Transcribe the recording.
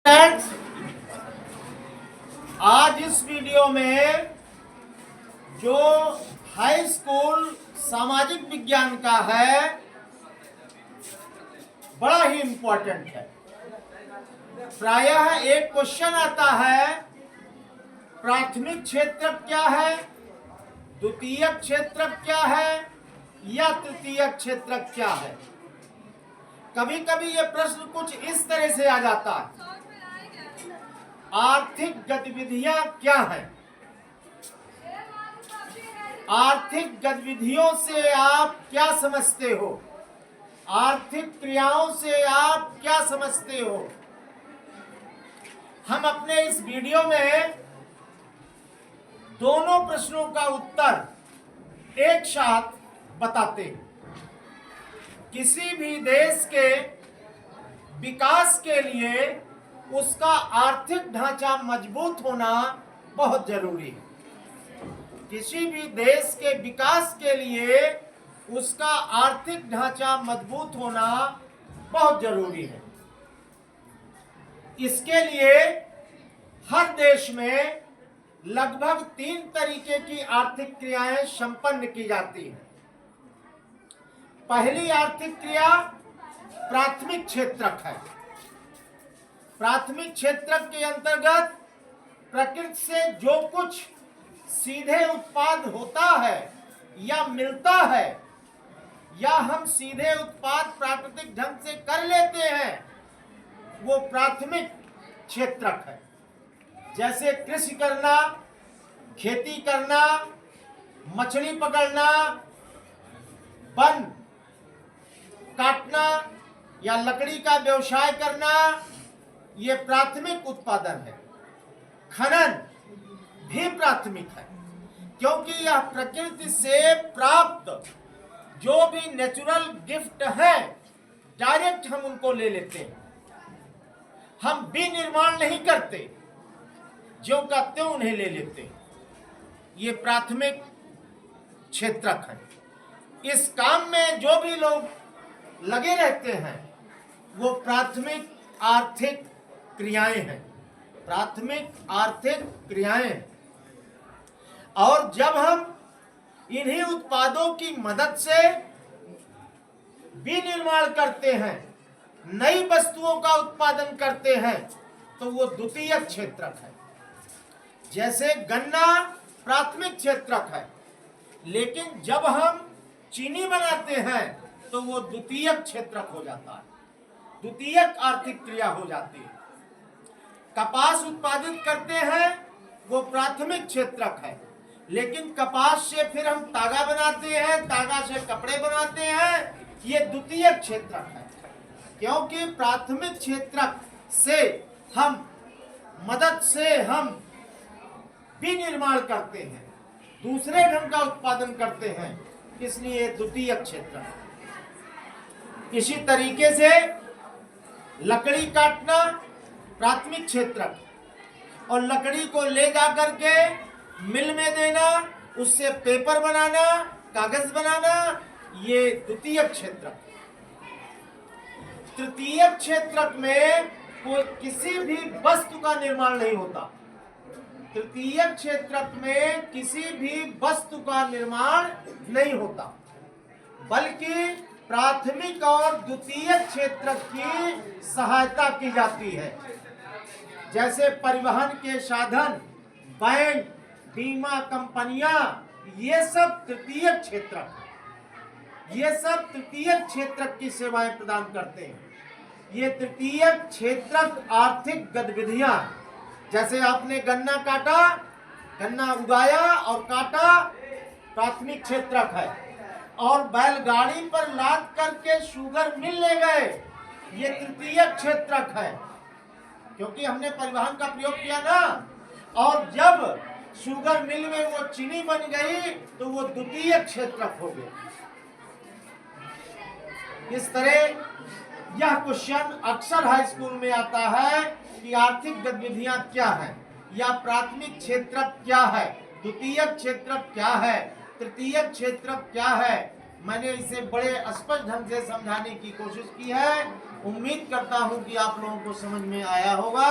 Friends, आज इस video में जो हाई स्कूल सामाजिक विज्ञान का है बड़ा ही इम्पोर्टेंट है। प्रायः एक क्वेश्चन आता है, प्राथमिक क्षेत्र क्या है, द्वितीयक क्षेत्र क्या है या तृतीयक क्षेत्र क्या है। कभी कभी ये प्रश्न कुछ इस तरह से आ जाता है, आर्थिक गतिविधियां क्या हैं। आर्थिक गतिविधियों से आप क्या समझते हो, आर्थिक क्रियाओं से आप क्या समझते हो। हम अपने इस वीडियो में दोनों प्रश्नों का उत्तर एक साथ बताते हैं। किसी भी देश के विकास के लिए उसका आर्थिक ढांचा मजबूत होना बहुत जरूरी है। किसी भी देश के विकास के लिए उसका आर्थिक ढांचा मजबूत होना बहुत जरूरी है। इसके लिए हर देश में लगभग 3 तरीके की आर्थिक क्रियाएं संपन्न की जाती हैं। पहली आर्थिक क्रिया प्राथमिक क्षेत्रक है। प्राथमिक क्षेत्रक के अंतर्गत प्रकृति से जो कुछ सीधे उत्पाद होता है या मिलता है या हम सीधे उत्पाद प्राकृतिक ढंग से कर लेते हैं, वो प्राथमिक क्षेत्रक है। जैसे कृषि करना, खेती करना, मछली पकड़ना, वन काटना या लकड़ी का व्यवसाय करना, ये प्राथमिक उत्पादन है। खनन भी प्राथमिक है, क्योंकि यह प्रकृति से प्राप्त जो भी नेचुरल गिफ्ट है डायरेक्ट हम उनको ले लेते हैं। हम विनिर्माण नहीं करते, जो का त्यों उन्हें ले लेते हैं। ये प्राथमिक क्षेत्रक है। इस काम में जो भी लोग लगे रहते हैं वो प्राथमिक आर्थिक क्रियाएं हैं। प्राथमिक आर्थिक क्रियाएं हैं। और जब हम इन्हीं उत्पादों की मदद से विनिर्माण करते हैं, नई वस्तुओं का उत्पादन करते हैं, तो वो द्वितीयक क्षेत्रक है। जैसे गन्ना प्राथमिक क्षेत्रक है, लेकिन जब हम चीनी बनाते हैं तो वो द्वितीयक क्षेत्रक हो जाता है, द्वितीयक आर्थिक क्रिया हो जाती है। कपास उत्पादित करते हैं, वो प्राथमिक क्षेत्रक है, लेकिन कपास से फिर हम तागा बनाते हैं, तागा से कपड़े बनाते हैं, ये द्वितीयक क्षेत्रक है। क्योंकि प्राथमिक क्षेत्रक से हम मदद से हम विनिर्माण करते हैं, दूसरे ढंग का उत्पादन करते हैं, इसलिए द्वितीयक क्षेत्रक। इसी तरीके से लकड़ी काटना प्राथमिक क्षेत्रक, और लकड़ी को ले जाकर के मिल में देना, उससे पेपर बनाना, कागज बनाना, ये द्वितीयक क्षेत्रक। तृतीयक क्षेत्रक में कोई किसी भी वस्तु का निर्माण नहीं होता। तृतीयक क्षेत्रक में किसी भी वस्तु का निर्माण नहीं होता, बल्कि प्राथमिक और द्वितीयक क्षेत्रक की सहायता की जाती है। जैसे परिवहन के साधन, बैंक, बीमा कंपनियां, ये सब तृतीयक क्षेत्रक, ये सब तृतीयक क्षेत्रक की सेवाएं प्रदान करते हैं। ये तृतीयक क्षेत्रक आर्थिक गतिविधियां, जैसे आपने गन्ना काटा, गन्ना उगाया और काटा, प्राथमिक क्षेत्रक है। और बैलगाड़ी पर लाद करके शुगर मिल ले गए, ये तृतीयक क्षेत्रक है, क्योंकि हमने परिवहन का प्रयोग किया ना। और जब शुगर मिल में वो चीनी बन गई तो वो द्वितीयक क्षेत्रक हो गया। इस तरह यह क्वेश्चन अक्सर हाई स्कूल में आता है कि आर्थिक गतिविधियां क्या है, या प्राथमिक क्षेत्रक क्या है, द्वितीयक क्षेत्रक क्या है, तृतीयक क्षेत्रक क्या है। मैंने इसे बड़े स्पष्ट ढंग से समझाने की कोशिश की है। उम्मीद करता हूं कि आप लोगों को समझ में आया होगा।